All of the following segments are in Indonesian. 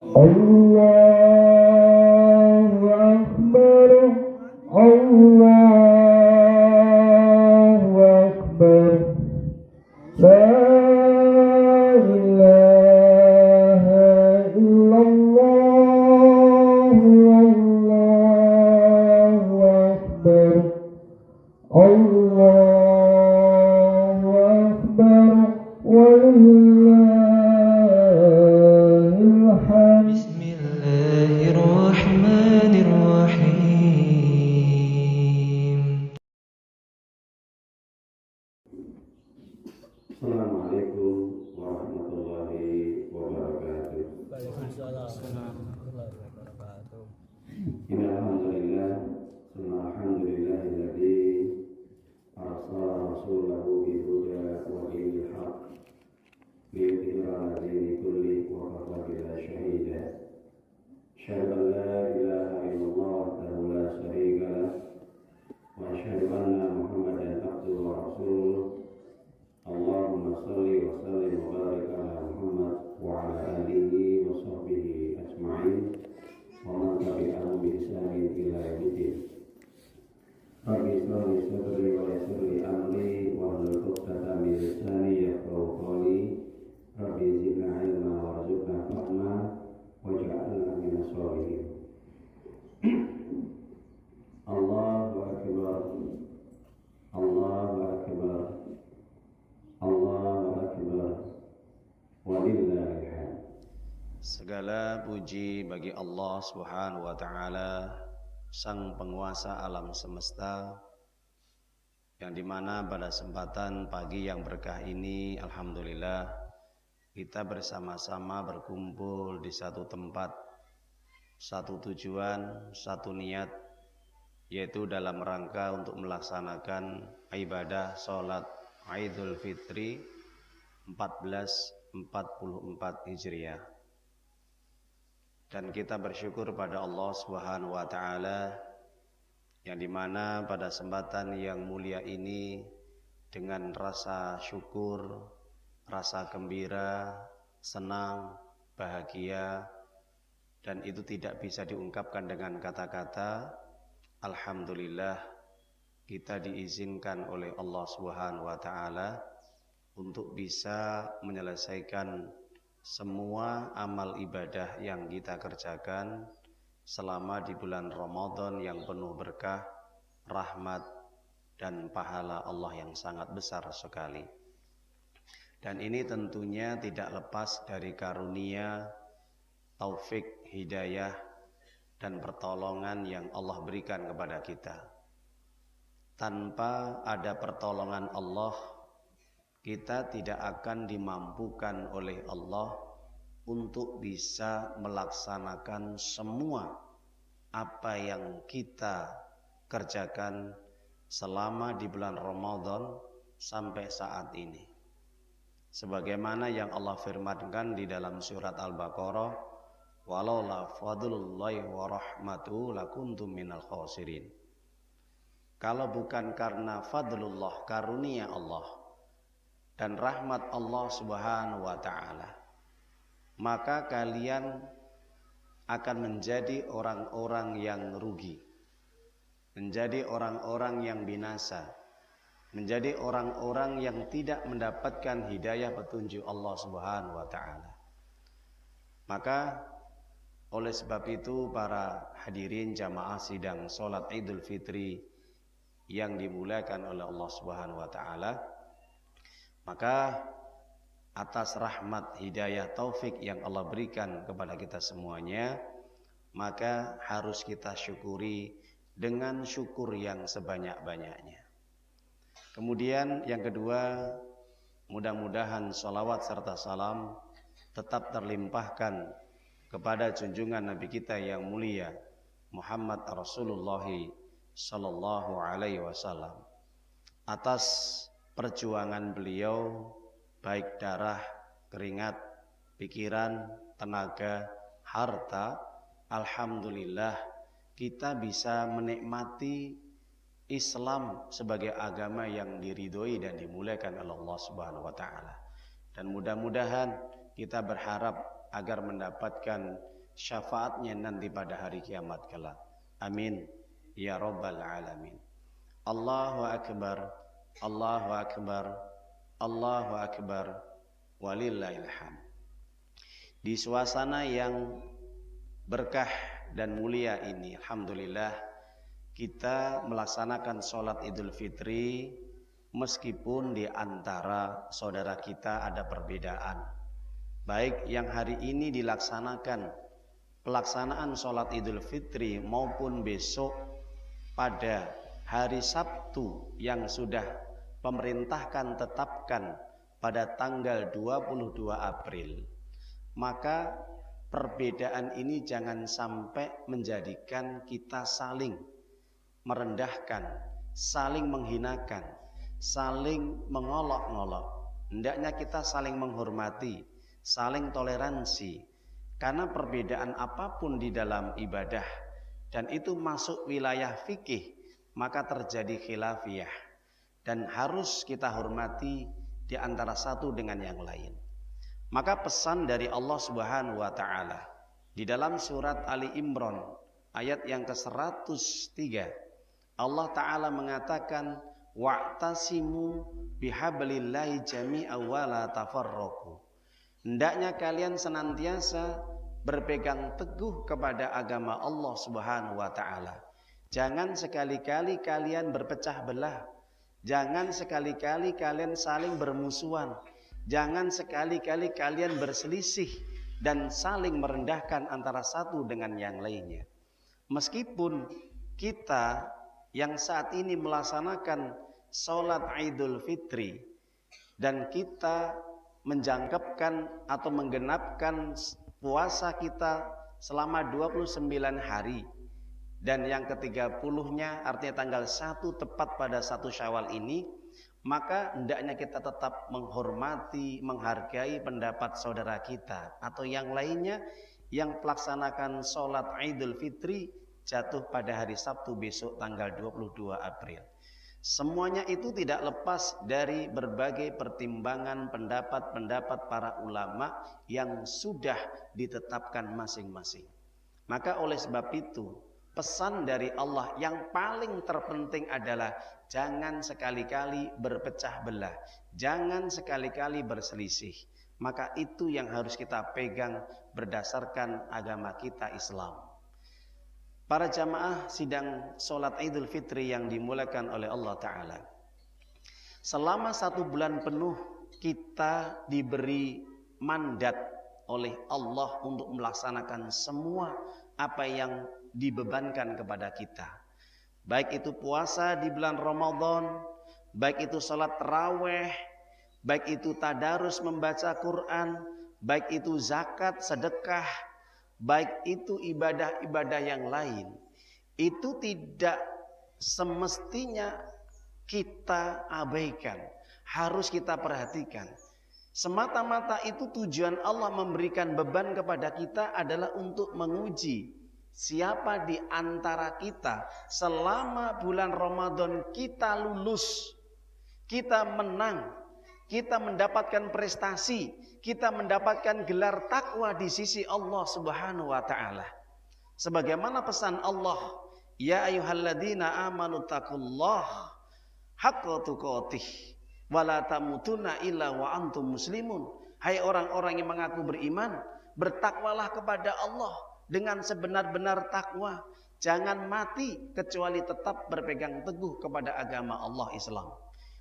Allahu Akbar, Allahu Akbar, la ilaha illallah, Allahu Akbar, Allahu Akbar, walillahil hamd. Bismillahirrahmanirrahim. Assalamualaikum warahmatullahi wabarakatuh. Waalaikumsalam warahmatullahi wabarakatuh. Alhamdulillah, alhamdulillahilladzi arsala rasulahu bil huda wa dinil haqq liyudhhira 'ala dini kulli wa kafa billahi shahida. Asyhadu an la ilaha illallah wahdahu la syarika lah wa asyhadu anna Muhammadan abduhu wa rasuluh. Allahumma shalli wa sallim wa barik ala Muhammad wa ala alihi wa sahbihi ajma'in wa man tabi'ahum bi ihsanin ila yaumiddin. Rabbi ishrah li sadri wa yassir li amri wahlul 'uqdatam min lisani yafqahu qawli. Rabbi zidna ilma warzuqna fahma waj'alna minas sholihin. Allahu akbar, Allahu akbar, Allahu akbar, walillahil hamd. Segala puji bagi Allah Subhanahu wa taala, Sang Penguasa alam semesta, yang dimana pada kesempatan pagi yang berkah ini alhamdulillah kita bersama-sama berkumpul di satu tempat, satu tujuan, satu niat, yaitu dalam rangka untuk melaksanakan ibadah sholat Idul Fitri 1444 Hijriah. Dan kita bersyukur pada Allah Subhanahu wa taala yang dimana pada kesempatan yang mulia ini dengan rasa syukur, rasa gembira, senang, bahagia, dan itu tidak bisa diungkapkan dengan kata-kata. Alhamdulillah, kita diizinkan oleh Allah Subhanahu wa taala untuk bisa menyelesaikan semua amal ibadah yang kita kerjakan selama di bulan Ramadan yang penuh berkah, rahmat, dan pahala Allah yang sangat besar sekali. Dan ini tentunya tidak lepas dari karunia, taufik, hidayah, dan pertolongan yang Allah berikan kepada kita. Tanpa ada pertolongan Allah, kita tidak akan dimampukan oleh Allah untuk bisa melaksanakan semua apa yang kita kerjakan selama di bulan Ramadan sampai saat ini. Sebagaimana yang Allah firmankan di dalam surat Al-Baqarah, "Walaula fadlullahi wa rahmatuhu lakuntum minal khasirin." Kalau bukan karena fadlullah, karunia Allah, dan rahmat Allah Subhanahu wa taala, maka kalian akan menjadi orang-orang yang rugi, menjadi orang-orang yang binasa, menjadi orang-orang yang tidak mendapatkan hidayah petunjuk Allah Subhanahu wa taala. Maka oleh sebab itu para hadirin jamaah sidang salat Idul Fitri yang dimuliakan oleh Allah Subhanahu wa taala, maka atas rahmat, hidayah, taufik yang Allah berikan kepada kita semuanya, maka harus kita syukuri dengan syukur yang sebanyak-banyaknya. Kemudian yang kedua, mudah-mudahan salawat serta salam tetap terlimpahkan kepada junjungan Nabi kita yang mulia Muhammad Rasulullah sallallahu alaihi wasallam atas perjuangan beliau, baik darah, keringat, pikiran, tenaga, harta. Alhamdulillah kita bisa menikmati Islam sebagai agama yang diridhoi dan dimuliakan oleh Allah Subhanahu wa taala. Dan mudah-mudahan kita berharap agar mendapatkan syafaatnya nanti pada hari kiamat kelak. Amin ya rabbal alamin. Allahu akbar, Allahu akbar, Allahu akbar, walillahil hamd. Di suasana yang berkah dan mulia ini, alhamdulillah kita melaksanakan sholat Idul Fitri meskipun di antara saudara kita ada perbedaan. Baik yang hari ini dilaksanakan pelaksanaan sholat Idul Fitri maupun besok pada hari Sabtu yang sudah pemerintahkan tetapkan pada tanggal 22 April. Maka perbedaan ini jangan sampai menjadikan kita saling merendahkan, saling menghinakan, saling mengolok-ngolok. Hendaknya kita saling menghormati, saling toleransi. Karena perbedaan apapun di dalam ibadah dan itu masuk wilayah fikih, maka terjadi khilafiyah dan harus kita hormati di antara satu dengan yang lain. Maka pesan dari Allah Subhanahu wa taala di dalam surat Ali Imran ayat yang ke-103, Allah taala mengatakan wa'tasimu bihablillahi jami'an wa la tafarraqu. Hendaknya kalian senantiasa berpegang teguh kepada agama Allah Subhanahu wa taala. Jangan sekali-kali kalian berpecah belah. Jangan sekali-kali kalian saling bermusuhan. Jangan sekali-kali kalian berselisih dan saling merendahkan antara satu dengan yang lainnya. Meskipun kita yang saat ini melaksanakan sholat Idul Fitri dan kita menjangkepkan atau menggenapkan puasa kita selama 29 hari dan yang ke-30-nya artinya tanggal 1 tepat pada 1 Syawal ini, maka hendaknya kita tetap menghormati, menghargai pendapat saudara kita atau yang lainnya yang melaksanakan sholat Idul Fitri jatuh pada hari Sabtu besok tanggal 22 April. Semuanya itu tidak lepas dari berbagai pertimbangan pendapat-pendapat para ulama yang sudah ditetapkan masing-masing. Maka oleh sebab itu, pesan dari Allah yang paling terpenting adalah jangan sekali-kali berpecah belah, jangan sekali-kali berselisih. Maka itu yang harus kita pegang berdasarkan agama kita Islam. Para jamaah sidang sholat Idul Fitri yang dimulakan oleh Allah Ta'ala, selama 1 bulan penuh kita diberi mandat oleh Allah untuk melaksanakan semua apa yang dibebankan kepada kita. Baik itu puasa di bulan Ramadan, baik itu sholat taraweh, baik itu tadarus membaca Quran, baik itu zakat, sedekah, baik itu ibadah-ibadah yang lain. Itu tidak semestinya kita abaikan, harus kita perhatikan. Semata-mata itu tujuan Allah memberikan beban kepada kita adalah untuk menguji siapa di antara kita selama bulan Ramadan kita lulus, kita menang, kita mendapatkan prestasi, kita mendapatkan gelar takwa di sisi Allah Subhanahu wa taala. Sebagaimana pesan Allah, ya ayyuhalladzina amanu taqullaha haqqa tuqatih wa la tamutunna illa wa antum muslimun. Hai orang-orang yang mengaku beriman, bertakwalah kepada Allah dengan sebenar-benar takwa. Jangan mati kecuali tetap berpegang teguh kepada agama Allah Islam.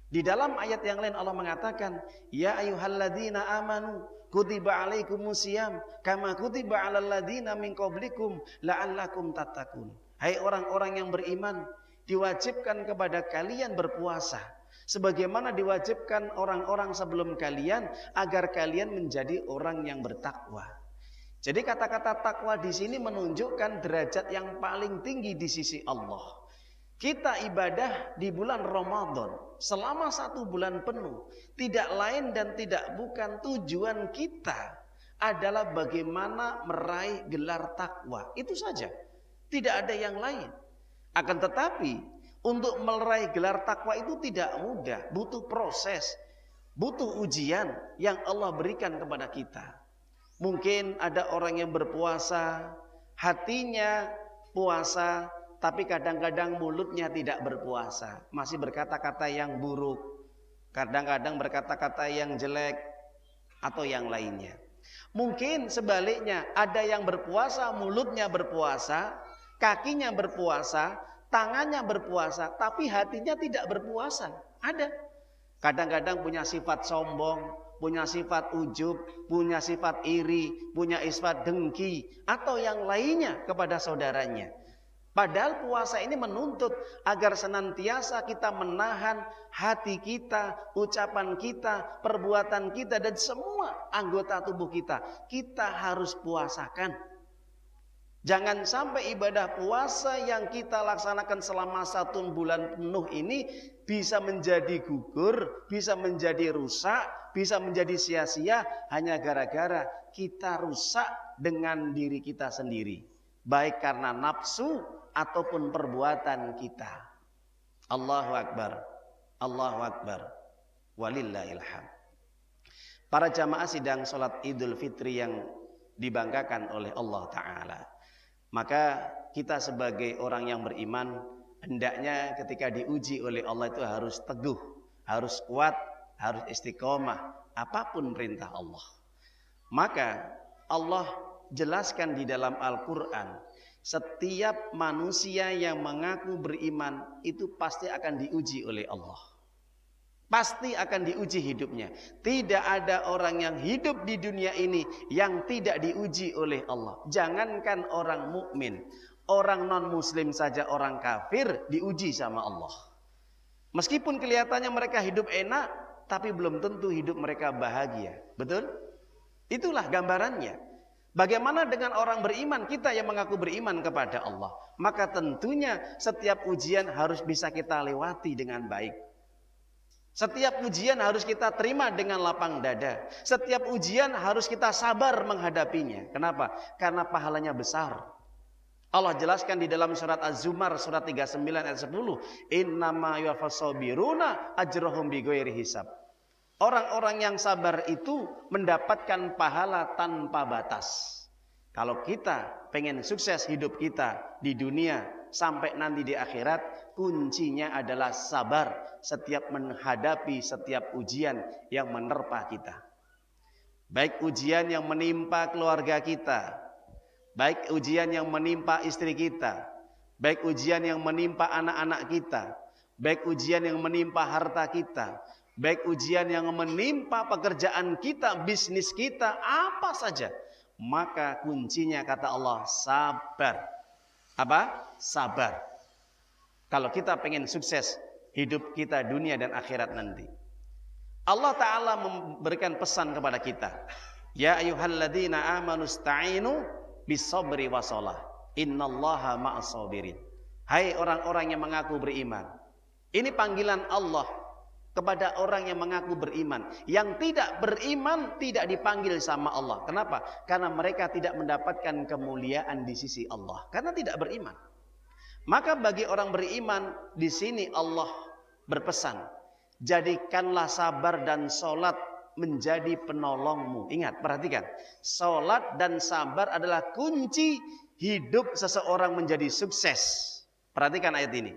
Di dalam ayat yang lain Allah mengatakan, ya ayyuhalladzina amanu kutiba alaikumusiyam kama kutiba alal ladzina min qablikum la'allakum tattaqun. Hai orang-orang yang beriman, diwajibkan kepada kalian berpuasa sebagaimana diwajibkan orang-orang sebelum kalian agar kalian menjadi orang yang bertakwa. Jadi kata-kata takwa di sini menunjukkan derajat yang paling tinggi di sisi Allah. Kita ibadah di bulan Ramadan selama 1 bulan penuh, tidak lain dan tidak bukan tujuan kita adalah bagaimana meraih gelar takwa. Itu saja, tidak ada yang lain. Akan tetapi untuk meraih gelar takwa itu tidak mudah, butuh proses, butuh ujian yang Allah berikan kepada kita. Mungkin ada orang yang berpuasa, hatinya puasa, tapi kadang-kadang mulutnya tidak berpuasa, masih berkata-kata yang buruk, kadang-kadang berkata-kata yang jelek atau yang lainnya. Mungkin sebaliknya, ada yang berpuasa, mulutnya berpuasa, kakinya berpuasa, tangannya berpuasa, tapi hatinya tidak berpuasa. Ada. Kadang-kadang punya sifat sombong, punya sifat ujub, punya sifat iri, punya sifat dengki, atau yang lainnya kepada saudaranya. Padahal puasa ini menuntut agar senantiasa kita menahan hati kita, ucapan kita, perbuatan kita, dan semua anggota tubuh kita. Kita harus puasakan. Jangan sampai ibadah puasa yang kita laksanakan selama 1 bulan penuh ini bisa menjadi gugur, bisa menjadi rusak, bisa menjadi sia-sia hanya gara-gara kita rusak dengan diri kita sendiri. Baik karena nafsu ataupun perbuatan kita. Allahu Akbar. Allahu Akbar. Walillahil hamd. Para jamaah sidang salat Idul Fitri yang dibanggakan oleh Allah Ta'ala. Maka kita sebagai orang yang beriman, hendaknya ketika diuji oleh Allah itu harus teguh, harus kuat, harus istiqomah apapun perintah Allah. Maka Allah jelaskan di dalam Al-Quran, setiap manusia yang mengaku beriman itu pasti akan diuji oleh Allah. Pasti akan diuji hidupnya. Tidak ada orang yang hidup di dunia ini yang tidak diuji oleh Allah. Jangankan orang mukmin, orang non muslim saja, orang kafir diuji sama Allah. Meskipun kelihatannya mereka hidup enak, tapi belum tentu hidup mereka bahagia. Betul? Itulah gambarannya. Bagaimana dengan orang beriman, kita yang mengaku beriman kepada Allah? Maka tentunya setiap ujian harus bisa kita lewati dengan baik. Setiap ujian harus kita terima dengan lapang dada. Setiap ujian harus kita sabar menghadapinya. Kenapa? Karena pahalanya besar. Allah jelaskan di dalam surat Az-Zumar surat 39 ayat 10, innama yuwaffas sabiruna ajrahum bighairi hisab. Orang-orang yang sabar itu mendapatkan pahala tanpa batas. Kalau kita pengen sukses hidup kita di dunia sampai nanti di akhirat, kuncinya adalah sabar setiap menghadapi setiap ujian yang menerpa kita. Baik ujian yang menimpa keluarga kita, baik ujian yang menimpa istri kita, baik ujian yang menimpa anak-anak kita, baik ujian yang menimpa harta kita, baik ujian yang menimpa pekerjaan kita, bisnis kita, apa saja. Maka kuncinya kata Allah, sabar. Apa? Sabar. Kalau kita pengen sukses hidup kita dunia dan akhirat nanti. Allah Ta'ala memberikan pesan kepada kita. Ya ayyuhalladzina amanu sta'inu bis-sabri was-shalah. Innallaha ma'as sabirin. Hai orang-orang yang mengaku beriman. Ini panggilan Allah kepada orang yang mengaku beriman. Yang tidak beriman tidak dipanggil sama Allah. Kenapa? Karena mereka tidak mendapatkan kemuliaan di sisi Allah. Karena tidak beriman. Maka bagi orang beriman, di sini Allah berpesan, jadikanlah sabar dan sholat menjadi penolongmu. Ingat, perhatikan, sholat dan sabar adalah kunci hidup seseorang menjadi sukses. Perhatikan ayat ini.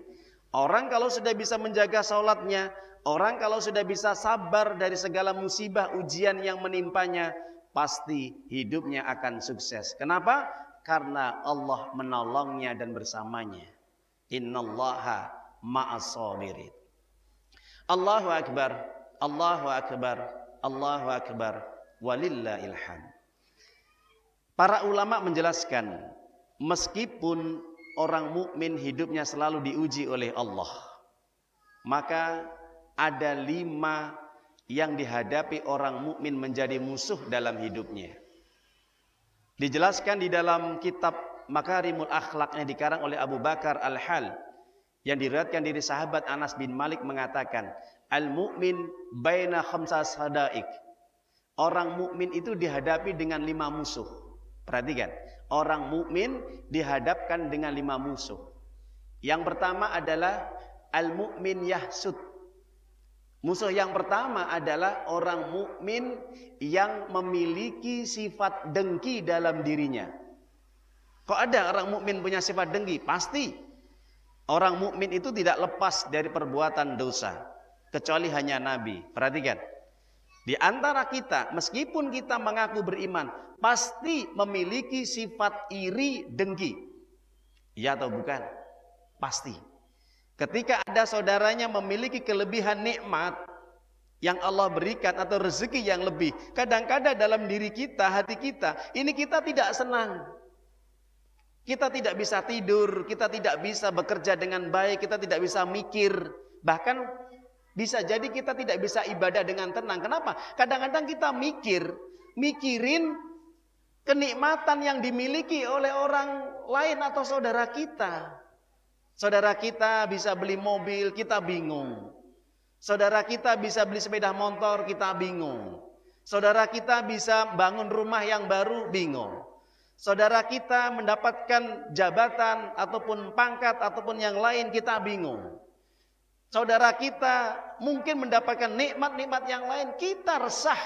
Orang kalau sudah bisa menjaga sholatnya, orang kalau sudah bisa sabar dari segala musibah ujian yang menimpanya, pasti hidupnya akan sukses. Kenapa? Karena Allah menolongnya dan bersamanya. Innallaha ma'as sabirin. Allahu Akbar, Allahu Akbar, Allahu Akbar, walillahil hamd. Para ulama menjelaskan, meskipun orang mukmin hidupnya selalu diuji oleh Allah, maka ada 5 yang dihadapi orang mukmin menjadi musuh dalam hidupnya. Dijelaskan di dalam kitab Makarimul Akhlaq yang dikarang oleh Abu Bakar Al-Hal, yang diriwayatkan dari sahabat Anas bin Malik mengatakan, al-mu'min baina khamsas hadaik. Orang mukmin itu dihadapi dengan 5 musuh. Perhatikan, orang mukmin dihadapkan dengan 5 musuh. Yang pertama adalah al-mu'min yahsud. Musuh yang pertama adalah orang mukmin yang memiliki sifat dengki dalam dirinya. Kok ada orang mukmin punya sifat dengki? Pasti. Orang mukmin itu tidak lepas dari perbuatan dosa, kecuali hanya Nabi. Perhatikan. Di antara kita, meskipun kita mengaku beriman, pasti memiliki sifat iri dengki. Iya atau bukan? Pasti. Ketika ada saudaranya memiliki kelebihan nikmat yang Allah berikan atau rezeki yang lebih, kadang-kadang dalam diri kita, hati kita, ini kita tidak senang. Kita tidak bisa tidur, kita tidak bisa bekerja dengan baik, kita tidak bisa mikir. Bahkan bisa jadi kita tidak bisa ibadah dengan tenang. Kenapa? Kadang-kadang kita mikirin kenikmatan yang dimiliki oleh orang lain atau saudara kita. Saudara kita bisa beli mobil, kita bingung. Saudara kita bisa beli sepeda motor, kita bingung. Saudara kita bisa bangun rumah yang baru, bingung. Saudara kita mendapatkan jabatan ataupun pangkat ataupun yang lain, kita bingung. Saudara kita mungkin mendapatkan nikmat-nikmat yang lain, kita resah.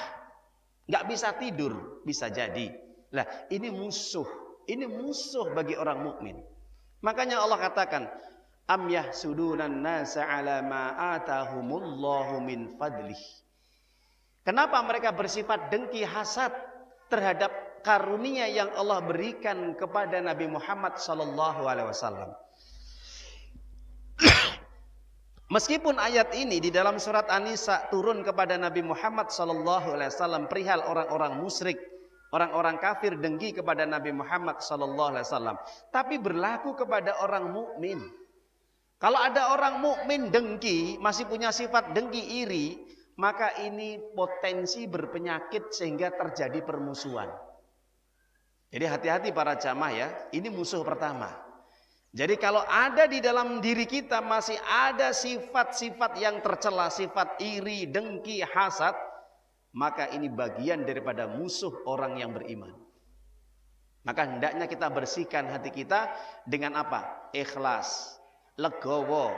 Nggak bisa tidur, bisa jadi. Lah, ini musuh bagi orang mukmin. Makanya Allah katakan, am yahsudunan nasa ala ma atahumullahu min fadlih. Kenapa mereka bersifat dengki, hasad terhadap karunia yang Allah berikan kepada Nabi Muhammad sallallahu alaihi wasallam? Meskipun ayat ini di dalam surat An-Nisa turun kepada Nabi Muhammad sallallahu alaihi wasallam perihal orang-orang musyrik, orang-orang kafir dengki kepada Nabi Muhammad sallallahu alaihi wasallam, tapi berlaku kepada orang mukmin. Kalau ada orang mukmin dengki, masih punya sifat dengki, iri, maka ini potensi berpenyakit sehingga terjadi permusuhan. Jadi hati-hati para jamaah ya, ini musuh pertama. Jadi kalau ada di dalam diri kita masih ada sifat-sifat yang tercela, sifat iri, dengki, hasad, maka ini bagian daripada musuh orang yang beriman. Maka hendaknya kita bersihkan hati kita dengan apa? Ikhlas, legowo,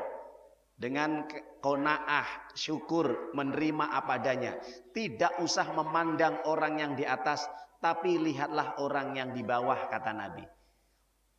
dengan qanaah, syukur, menerima apa adanya. Tidak usah memandang orang yang di atas, tapi lihatlah orang yang di bawah, kata Nabi.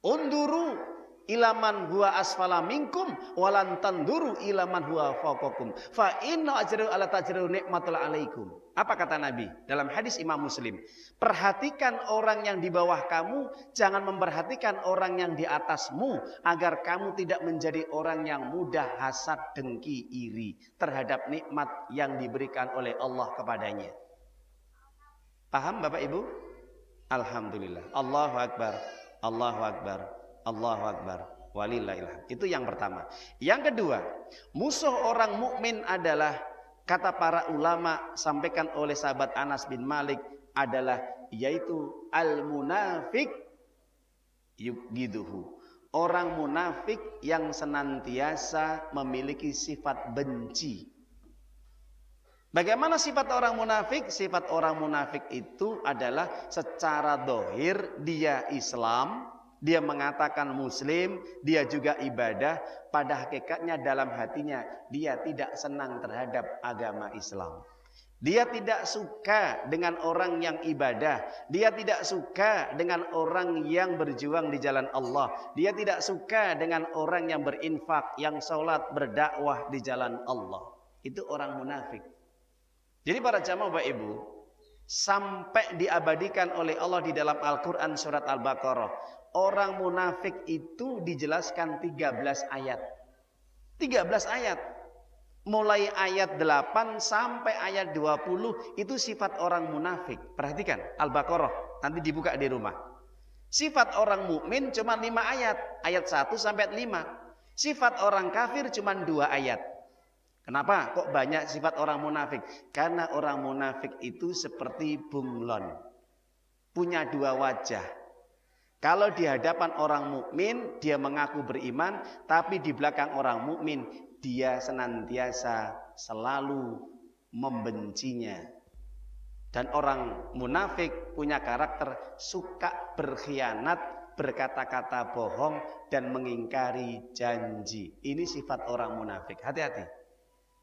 Unduru ilaman huwa asfala minkum walan tanduru ilaman huwa fawqakum fa inna ajru ala tajru nikmatul alaikum. Apa kata Nabi dalam hadis Imam Muslim? Perhatikan orang yang di bawah kamu, jangan memperhatikan orang yang di atasmu, agar kamu tidak menjadi orang yang mudah hasad, dengki, iri terhadap nikmat yang diberikan oleh Allah kepadanya. Paham Bapak Ibu? Alhamdulillah. Allahu Akbar. Allahu Akbar. Allahu Akbar. Walillahilhamd. Itu yang pertama. Yang kedua, musuh orang mukmin adalah, kata para ulama, sampaikan oleh sahabat Anas bin Malik, adalah yaitu al-munafik yubghiduhu. Orang munafik yang senantiasa memiliki sifat benci. Bagaimana sifat orang munafik? Sifat orang munafik itu adalah secara dohir dia Islam, dia mengatakan muslim, dia juga ibadah, pada hakikatnya dalam hatinya dia tidak senang terhadap agama Islam. Dia tidak suka dengan orang yang ibadah, dia tidak suka dengan orang yang berjuang di jalan Allah, dia tidak suka dengan orang yang berinfak, yang sholat, berdakwah di jalan Allah. Itu orang munafik. Jadi para jamaah Bapak Ibu, sampai diabadikan oleh Allah di dalam Al-Quran surat Al-Baqarah, orang munafik itu dijelaskan 13 ayat. 13 ayat. Mulai ayat 8 sampai ayat 20 itu sifat orang munafik. Perhatikan Al-Baqarah, nanti dibuka di rumah. Sifat orang mukmin cuma 5 ayat. Ayat 1 sampai 5. Sifat orang kafir cuma 2 ayat. Kenapa kok banyak sifat orang munafik? Karena orang munafik itu seperti bunglon, punya 2 wajah. Kalau di hadapan orang mukmin dia mengaku beriman, tapi di belakang orang mukmin dia senantiasa selalu membencinya. Dan orang munafik punya karakter suka berkhianat, berkata-kata bohong, dan mengingkari janji. Ini sifat orang munafik. Hati-hati.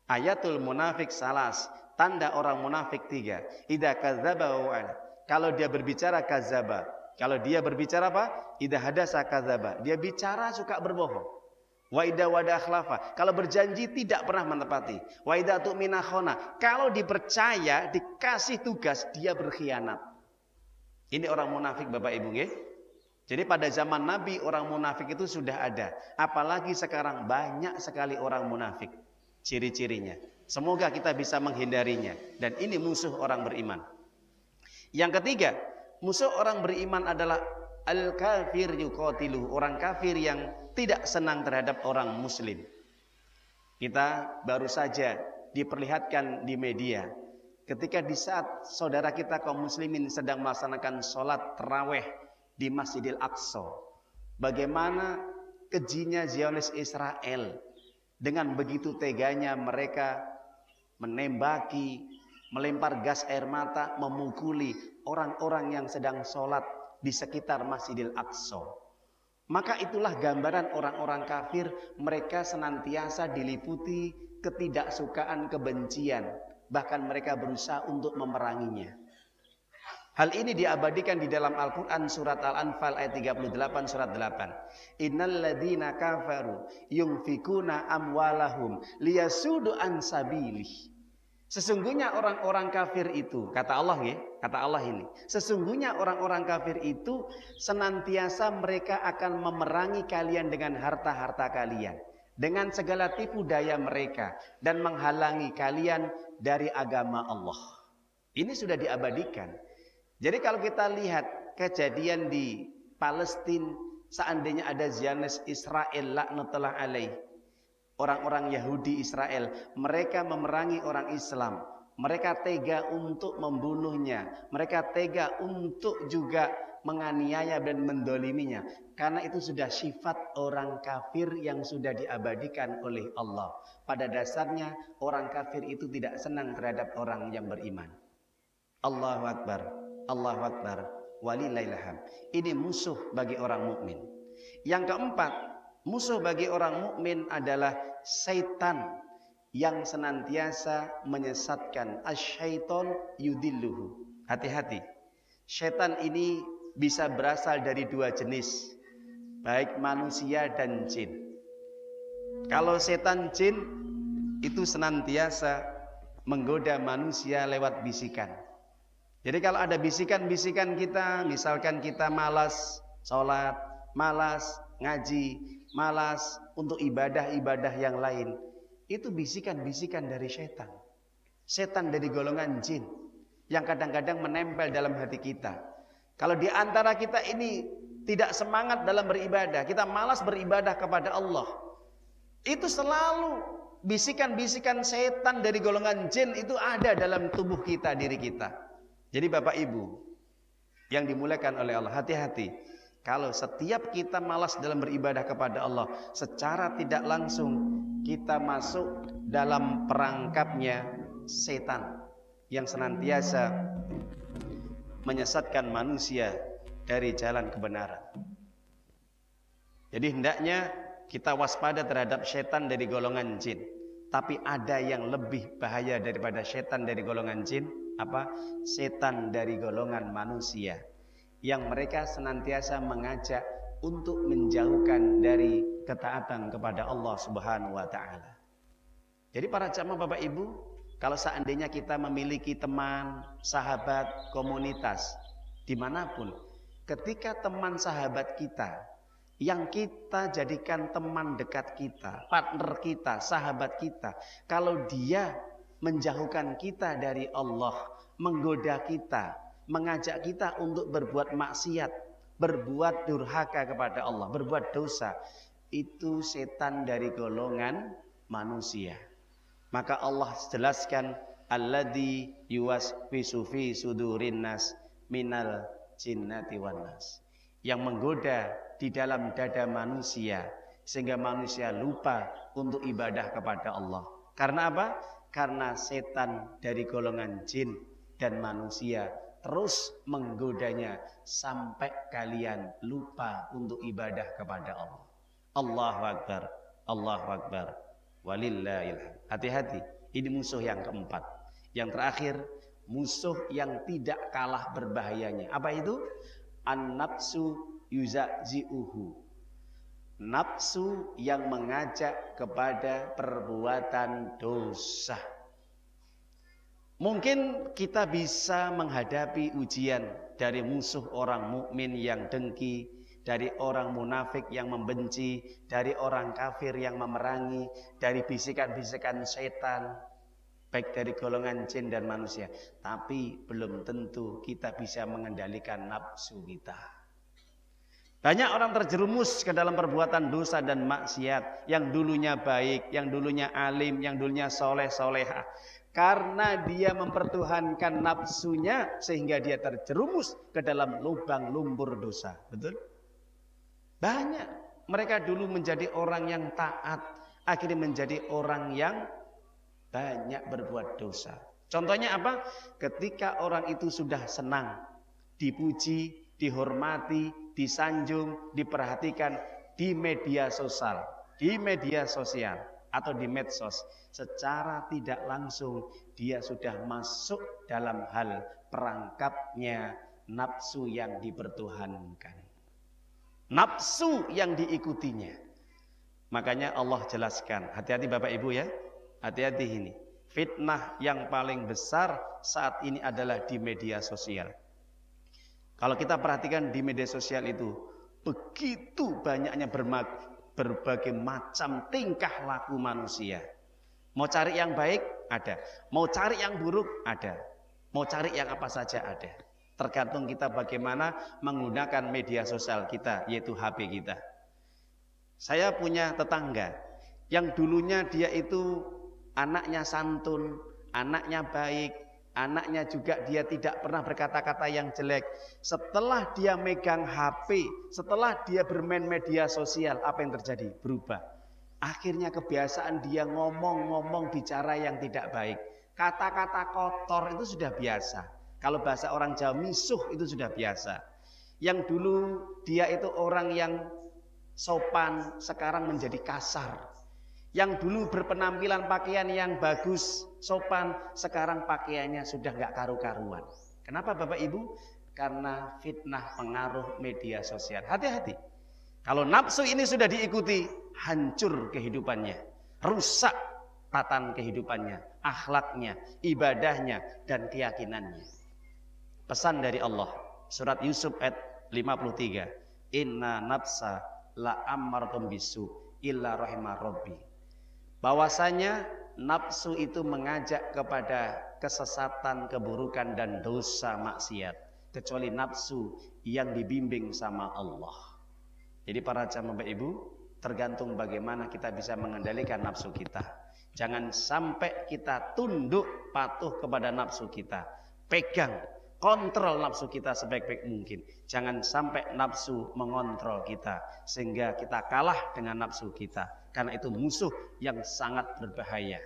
Ayatul munafik salas, tanda orang munafik 3. Idza kadzdzaba wa wa'ada. Kalau dia berbicara kadzdzaba. Kalau dia berbicara apa? Idza hadasa kadzdzaba. Dia bicara suka berbohong. Wa idza wa'ada akhlafa. Kalau berjanji tidak pernah menepati. Wa idza tu'mina khana. Kalau dipercaya, dikasih tugas, dia berkhianat. Ini orang munafik Bapak Ibu nggih. Jadi pada zaman Nabi orang munafik itu sudah ada. Apalagi sekarang banyak sekali orang munafik. Ciri-cirinya. Semoga kita bisa menghindarinya. Dan ini musuh orang beriman. Yang ketiga, musuh orang beriman adalah al-kafir yuqatiluhu. Orang kafir yang tidak senang terhadap orang muslim. Kita baru saja diperlihatkan di media. Ketika di saat saudara kita kaum muslimin sedang melaksanakan sholat tarawih di Masjidil Aqsa. Bagaimana kejinya Zionis Israel. Dengan begitu teganya mereka menembaki, melempar gas air mata, memukuli orang-orang yang sedang sholat di sekitar Masjidil Aqsa. Maka itulah gambaran orang-orang kafir, mereka senantiasa diliputi ketidaksukaan, kebencian. Bahkan mereka berusaha untuk memeranginya. Hal ini diabadikan di dalam Al-Quran surat Al-Anfal ayat 38 surat 8. Innal ladzina kafaru yunfikuna amwalahum liyasudu an sabilih. Sesungguhnya orang-orang kafir itu, kata Allah ya, kata Allah ini. Sesungguhnya orang-orang kafir itu senantiasa mereka akan memerangi kalian dengan harta-harta kalian. Dengan segala tipu daya mereka. Dan menghalangi kalian dari agama Allah. Ini sudah diabadikan. Jadi kalau kita lihat kejadian di Palestina, seandainya ada Zionis Israel laknatullah alaih, orang-orang Yahudi Israel, mereka memerangi orang Islam, mereka tega untuk membunuhnya, mereka tega untuk juga menganiaya dan mendoliminya, karena itu sudah sifat orang kafir yang sudah diabadikan oleh Allah. Pada dasarnya orang kafir itu tidak senang terhadap orang yang beriman. Allahu Akbar. Allahu Akbar, walillahilham. Ini musuh bagi orang mukmin. Yang keempat, musuh bagi orang mukmin adalah syaitan yang senantiasa menyesatkan. Asyaiton yudilluhu. Hati-hati. Syaitan ini bisa berasal dari dua jenis, baik manusia dan jin. Kalau setan jin itu senantiasa menggoda manusia lewat bisikan. Jadi kalau ada bisikan-bisikan kita, misalkan kita malas sholat, malas ngaji, malas untuk ibadah-ibadah yang lain, itu bisikan-bisikan dari setan. Setan dari golongan jin yang kadang-kadang menempel dalam hati kita. Kalau di antara kita ini tidak semangat dalam beribadah, kita malas beribadah kepada Allah, itu selalu bisikan-bisikan setan dari golongan jin itu ada dalam tubuh kita, diri kita. Jadi Bapak Ibu yang dimuliakan oleh Allah, hati-hati. Kalau setiap kita malas dalam beribadah kepada Allah, secara tidak langsung kita masuk dalam perangkapnya setan yang senantiasa menyesatkan manusia dari jalan kebenaran. Jadi hendaknya kita waspada terhadap setan dari golongan jin. Tapi ada yang lebih bahaya daripada setan dari golongan jin. Apa? Setan dari golongan manusia yang mereka senantiasa mengajak untuk menjauhkan dari ketaatan kepada Allah Subhanahu wa taala. Jadi para jamaah Bapak Ibu, kalau seandainya kita memiliki teman, sahabat, komunitas dimanapun, ketika teman sahabat kita yang kita jadikan teman dekat kita, partner kita, sahabat kita, kalau dia menjauhkan kita dari Allah, menggoda kita, mengajak kita untuk berbuat maksiat, berbuat durhaka kepada Allah, berbuat dosa, itu setan dari golongan manusia. Maka Allah jelaskan, alladzi yuwaswisu fi sudurin nas minal jinnati wan nas, yang menggoda di dalam dada manusia sehingga manusia lupa untuk ibadah kepada Allah. Karena apa? Karena setan dari golongan jin dan manusia terus menggodanya sampai kalian lupa untuk ibadah kepada Allah. Allahu Akbar, Allahu Akbar, walillahilhamd. Hati-hati. Ini musuh yang keempat. Yang terakhir, musuh yang tidak kalah berbahayanya. Apa itu? An-nafsu yuzazi'uhu. Nafsu yang mengajak kepada perbuatan dosa. Mungkin kita bisa menghadapi ujian dari musuh orang mukmin yang dengki, dari orang munafik yang membenci, dari orang kafir yang memerangi, dari bisikan-bisikan setan, baik dari golongan jin dan manusia. Tapi belum tentu kita bisa mengendalikan nafsu kita. Banyak orang terjerumus ke dalam perbuatan dosa dan maksiat, yang dulunya baik, yang dulunya alim, yang dulunya soleh solehah. Karena dia mempertuhankan nafsunya sehingga dia terjerumus ke dalam lubang lumpur dosa. Betul? Banyak. Mereka dulu menjadi orang yang taat, akhirnya menjadi orang yang banyak berbuat dosa. Contohnya apa? Ketika orang itu sudah senang, dipuji, dihormati, disanjung, diperhatikan di media sosial, atau di medsos, secara tidak langsung dia sudah masuk dalam hal perangkapnya nafsu yang dipertuhankan, nafsu yang diikutinya. Makanya Allah jelaskan, hati-hati Bapak Ibu ya, hati-hati ini. Fitnah yang paling besar saat ini adalah di media sosial. Kalau kita perhatikan di media sosial itu begitu banyaknya berbagai macam tingkah laku manusia. Mau cari yang baik ada, mau cari yang buruk ada, mau cari yang apa saja ada. Tergantung kita bagaimana menggunakan media sosial kita, yaitu HP kita. Saya punya tetangga yang dulunya dia itu anaknya santun, anaknya baik, anaknya juga dia tidak pernah berkata-kata yang jelek. Setelah dia megang HP, setelah dia bermain media sosial, apa yang terjadi? Berubah. Akhirnya kebiasaan dia ngomong-ngomong bicara yang tidak baik. Kata-kata kotor itu sudah biasa. Kalau bahasa orang Jawa, misuh itu sudah biasa. Yang dulu dia itu orang yang sopan, sekarang menjadi kasar. Yang dulu berpenampilan pakaian yang bagus, sopan, sekarang pakaiannya sudah nggak karu-karuan. Kenapa Bapak Ibu? Karena fitnah pengaruh media sosial. Hati-hati. Kalau nafsu ini sudah diikuti, hancur kehidupannya, rusak tatanan kehidupannya, akhlaknya, ibadahnya, dan keyakinannya. Pesan dari Allah, surat Yusuf ayat 53. Inna nafsa la ammartum bisu illa rahimah rabbi. Bahwasanya nafsu itu mengajak kepada kesesatan, keburukan, dan dosa maksiat, kecuali nafsu yang dibimbing sama Allah. Jadi para jamaah Bapak Ibu, tergantung bagaimana kita bisa mengendalikan nafsu kita. Jangan sampai kita tunduk patuh kepada nafsu kita. Pegang, kontrol nafsu kita sebaik-baik mungkin. Jangan sampai nafsu mengontrol kita sehingga kita kalah dengan nafsu kita. Karena itu musuh yang sangat berbahaya.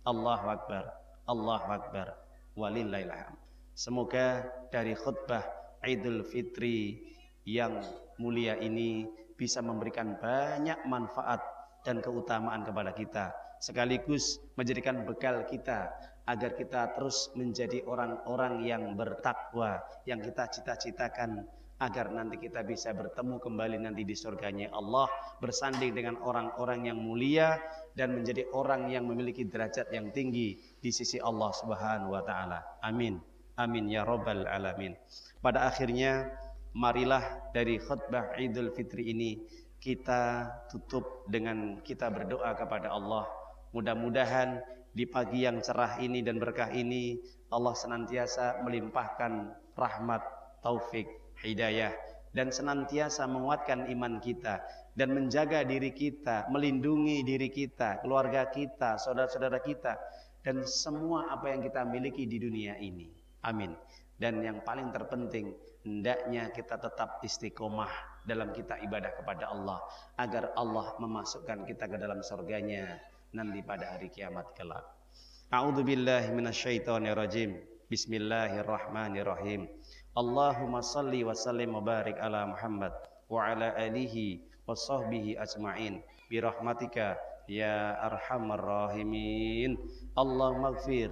Allahu Akbar, Allahu Akbar, walillahil hamd. Semoga dari khutbah Idul Fitri yang mulia ini bisa memberikan banyak manfaat dan keutamaan kepada kita, sekaligus menjadikan bekal kita agar kita terus menjadi orang-orang yang bertakwa, yang kita cita-citakan, agar nanti kita bisa bertemu kembali nanti di surganya Allah, bersanding dengan orang-orang yang mulia dan menjadi orang yang memiliki derajat yang tinggi di sisi Allah Subhanahu wa taala. Amin. Amin ya rabbal alamin. Pada akhirnya, marilah dari khutbah Idul Fitri ini kita tutup dengan kita berdoa kepada Allah. Mudah-mudahan di pagi yang cerah ini dan berkah ini Allah senantiasa melimpahkan rahmat, taufik, hidayah, dan senantiasa menguatkan iman kita dan menjaga diri kita, melindungi diri kita, keluarga kita, saudara-saudara kita, dan semua apa yang kita miliki di dunia ini. Amin. Dan yang paling terpenting, hendaknya kita tetap istiqomah dalam kita ibadah kepada Allah, agar Allah memasukkan kita ke dalam surganya nanti pada hari kiamat kelak. A'udzubillahi minasyaitonirrajim. Bismillahirrahmanirrahim. Allahumma salli wa sallim wa barik ala Muhammad wa ala alihi wa sahbihi ajma'in bi rahmatika ya arhamar rahimin. Allahumma ighfir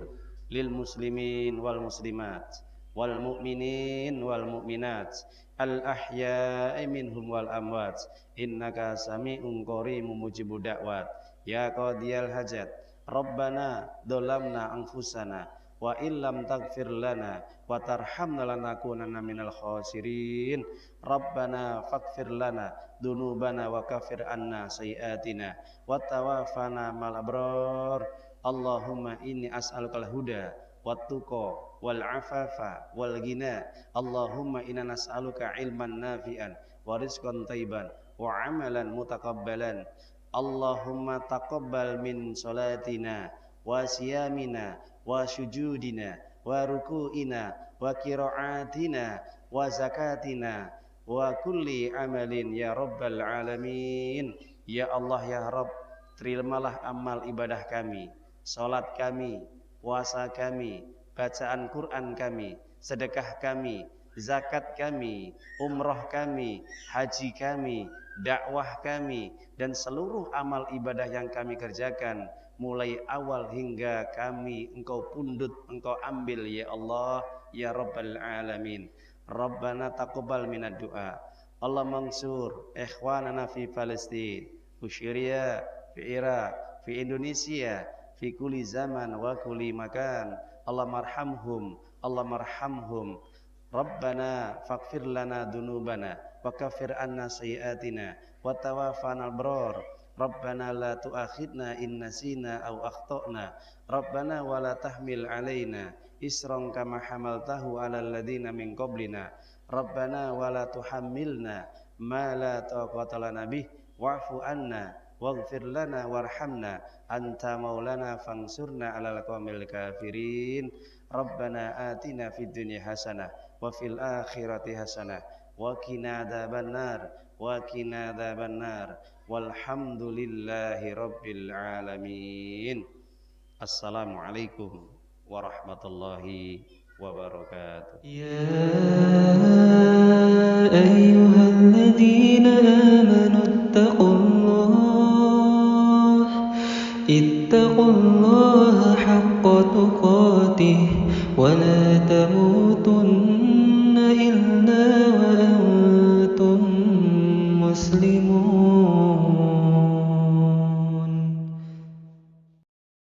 lil muslimin wal muslimat wal mu'minin wal mu'minat al ahya'i minhum wal amwat innaka sami'un qaribun mujibud da'wat ya qadiyal hajat. Rabbana dolamna anfusana wa illam taghfir lana wa tarhamna lanakunanna minal khasirin. Rabbana faghfir lana dunubana wa kafir anna sayiatina wa tawaffana mal abrar. Allahumma inni as'alukal huda wat tuqa wal afafa wal ghina. Allahumma inna nas'aluka ilman nafi'an wa rizqan thayyiban wa amalan mutaqabbalan. Allahumma taqabbal min salatina wa siyamina wa sujudina wa ruku'ina wa qira'atina wa zakatina wa kulli amalin ya rabbal alamin. Ya Allah ya Rabb, terimalah amal ibadah kami, salat kami, puasa kami, bacaan Quran kami, sedekah kami, zakat kami, umrah kami, haji kami, dakwah kami, dan seluruh amal ibadah yang kami kerjakan mulai awal hingga kami Engkau pundut, Engkau ambil ya Allah ya Rabbal Alamin. Rabbana taqabbal minad du'a. Allah mansur ikhwanana fi Palestin, fi Syria, fi Irak, fi Indonesia, fi kulli zaman wa kulli makan. Allah marhamhum, Allah marhamhum. Rabbana faghfir lana dunubana wa kafir anna sayiatina wa tawaffana al-abrar. Rabbana la tu'akhidna in nasina aw akhtana. Rabbana wa la tahmil alaina isran kama hamaltahu 'alal ladzina min qablina. Rabbana wa la tuhammilna ma la taqata lana bih wa'fu anna waghfir lana warhamna anta maulana fansurna 'alal qaumil kafirin. Rabbana atina fid dunya hasanah wa fil akhirati hasanah wa qina adzabannar wa qina adzabannar walhamdulillahi rabbil alamin. Assalamualaikum warahmatullahi wabarakatuh. يا أيها الذين آمنوا اتقوا